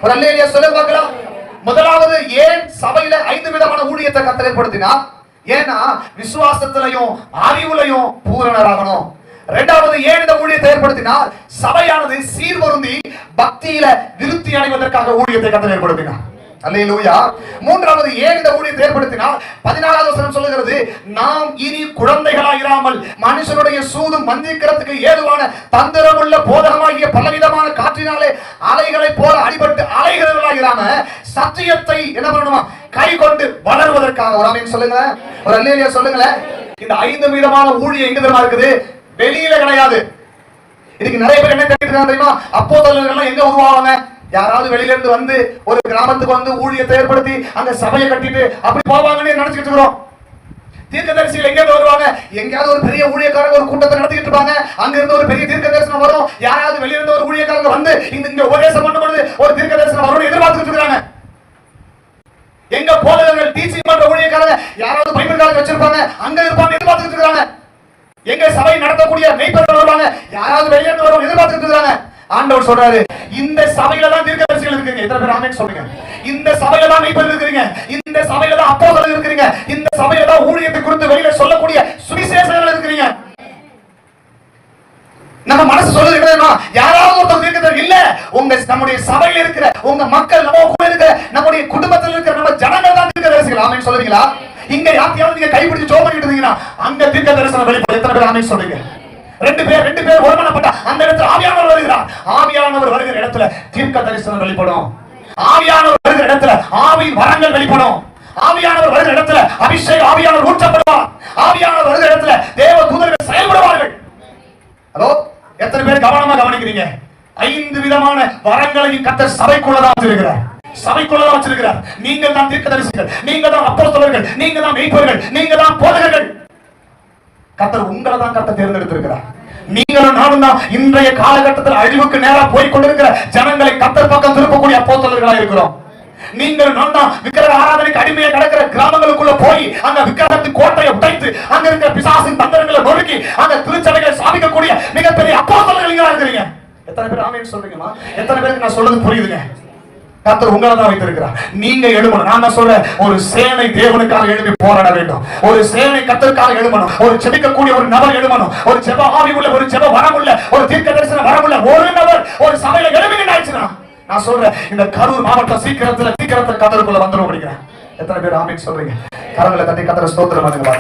ஒரு அல்லேலூயா சொல்ல பார்க்கலாம். முதலாவது ஏன் சபையில 5 விதமான ஊழியத்தை கர்த்தர் ஏற்படுத்தினார்? ஏன்னா விசுவாசத்திலையும் அறிவுலையும் பூரணராகணும். இரண்டாவது ஏன் இந்த ஊழியத்தை ஏற்படுத்தினார்? சபையானது சீர்பொருந்தி பக்தியில விருத்தி அடைவதற்காக ஊழியத்தை கர்த்தர் ஏற்படுத்தினார். அல்லேலூயா. மூன்றாவது ஏன் இந்த ஊழியத்தை ஏற்படுத்தினார்? 14வது வசனம் சொல்லுகிறது, நாம் இனி குழந்தைகளாயிராமல் மனுஷனுடைய சூதும் வஞ்சிக்கிறதுக்கு ஏதுவான தந்திரமுள்ள போதகமாகிய பலவிதமான காற்றினாலே அலைகளை போல அடிபட்டு அலைகிறவர்களாயிராம சத்தியத்தை என்ன பண்ணணுமா கை கொண்டு வளருவதற்காக. ஒரு ஆமென் சொல்லுங்க, ஒரு அல்லேலூயா சொல்லுங்களேன். இந்த 5 விதமான ஊழியம் எங்க தெரியுமா இருக்குது? வெளியில கிடையாது. இதுக்கு நிறைய பேர் என்ன கேட்டுருக்காங்க தெரியுமா? அப்போஸ்தலர்கள் எங்க உருவாவாங்க? யாராவது வெளியில இருந்து வந்து ஒரு கிராமத்துக்கு வந்து ஊழியத்தை ஏற்படுத்தி அங்க சபையை கட்டிட்டு அப்படி போவாங்கன்னு நினைச்சிட்டு இருக்கிறோம். தீர்க்கதரிசிகள் எங்க வருவாங்க? எங்கயாவது ஒரு பெரிய ஊழியக்காரங்க ஒரு கூட்டத்தை நடத்திட்டு இருப்பாங்க. அங்க இருந்து ஒரு பெரிய தீர்க்க தரிசனம் வரும். யாராவது வெளியில இருந்து ஒரு ஊழியக்காரங்க வந்து இங்க உபதேசம் பண்ணும்போது ஒரு தீர்க்க தரிசனம் வரும்னு எதிர்பார்த்துட்டு இருக்காங்க. எங்க போதகர்கள் டீச்சிங் பண்ற ஊழியக்காரங்க யாராவது பைபிள் காலேஜ் வச்சிருப்பாங்க, அங்க இருப்பாங்க எதிர்பார்த்துட்டு இருக்காங்க. எங்க சபை நடத்தக்கூடிய மெய்ப்பர்கள் வருவாங்க, யாராவது வெளியில இருந்து வரும் எதிர்பார்த்துட்டு இருக்காங்க. ஆண்டவர் சொல்றாரு, இந்த சபையில தான் தீர்க்கதரிசிகள் இருக்கீங்க. எத்தனை பேர் ஆமென் சொல்றீங்க? இந்த சபையில தான் மெய்ப்பர்கள் இருக்கீங்க, இந்த சபையில தான் அப்போஸ்தலர்கள் இருக்கீங்க, இந்த சபையில தான் ஊழியத்தை குறித்து வெளியில சொல்லக்கூடிய சுவிசேஷகர்கள் இருக்கீங்க. நம்ம மனசு சொல்லுகிறேன்னா யாராவது ஒருத்தர் தீர்க்கதரிசி இல்ல, நம்முடைய சபையில இருக்கிற உங்க மக்கள், நம்ம கூட இருக்கிற நம்முடைய குடும்பத்தில் இருக்கிற நம்ம ஜனங்கள் தான் தீர்க்கதரிசிகள். ஆமென் சொல்றீங்களா? இங்க யாரையாவது நீங்க கைப்பிடிச்சு ஜெபம் பண்ணிட்டு இருந்தீங்கன்னா அங்க தீர்க்க தரிசனம் வெளிப்படும். எத்தனை பேர் ஆமென் சொல்றீங்க? ரெண்டு பேர் ஒருமனப்பட்ட அந்த இடத்துல ஆவியானவர் வருகிறார். ஆவியானவர் வருகிற இடத்துல தீர்க்க தரிசனம் வெளிப்படும். ஆவியானவர் வருகிற இடத்துல ஆவியின் வரங்கள் வெளிப்படும். ஆவியானவர் வருகிற இடத்துல அபிஷேகம் ஆவியானவர் ஊற்றப்படுவார். ஆவியானவர் வருகிற இடத்துல தேவ தூதர்கள் செயல்படுவார்கள். ஹலோ, எத்தனை பேர் கவனமா கவனிக்கிறீங்க? 5 விதமான வரங்களையும் கர்த்தர் சபைக்குள்ளதான் வச்சிருக்கிறார். சபைக்குள்ளதான் வச்சிருக்கிறார். நீங்கள் தான் தீர்க்கதரிசிகள், நீங்க தான் அப்போஸ்தலர்கள், நீங்க தான் மெய்ப்பர்கள், நீங்க தான் போதகர்கள். கர்த்தர் உங்களை தான் கர்த்தர் தேர்ந்தெடுத்திருக்கிறார். நீங்களும் நானும் தான் இன்றைய காலகட்டத்தில் அழிவுக்கு நேரா போய் கொண்டிருக்கிற ஜனங்களை கர்த்தர் பக்கம் திருப்பக்கூடிய அப்போஸ்தலர்களாக இருக்கிறோம். நீங்கள் நான் தான் விக்கிரக ஆராதனைக்கு அடிமையை கிடக்கிற கிராமங்களுக்குள்ள போய் அந்த விக்கிரகத்தின் கோட்டையை உடைத்து அங்க இருக்கிற பிசாசின் தந்திரங்களை நொறுக்கி அந்த திருச்சபைகளை சாதிக்கக்கூடிய மிகப்பெரிய அப்போஸ்தலர்களா இருக்கிறீங்க. எத்தனை பேர் ஆமென் சொல்றீங்கம்மா? எத்தனை பேருக்கு நான் சொல்றது புரியுதுங்க? கர்த்தர் உங்களை தான் வைத்திருக்கிறார். நீங்க எழுமணும். நான் சொல்றேன், ஒரு சேனை தேவனுக்காக எழுப்பி போராட வேண்டும். ஒரு சேனை கர்த்தருக்காக எழுமணும். ஒரு ஜெபிக்கக்கூடிய ஒரு நபர் எழுமணும். ஒரு ஜெப ஆவி உள்ள, ஒரு ஜெப வரமுள்ள, ஒரு தீர்க்க தரிசன வரமுள்ள ஒரு நபர் ஒரு சபையில எழுப்பி ஆயிடுச்சுனா, நான் சொல்றேன், இந்த கரூர் மாவட்டம் சீக்கிரத்துல கர்த்தருக்குள்ள வந்துரும் அப்படிங்கிறேன். எத்தனை பேர் ஆமென் சொல்றீங்க? கரங்களை தட்டி கர்த்தரை ஸ்தோத்திரம் பண்ணுங்க.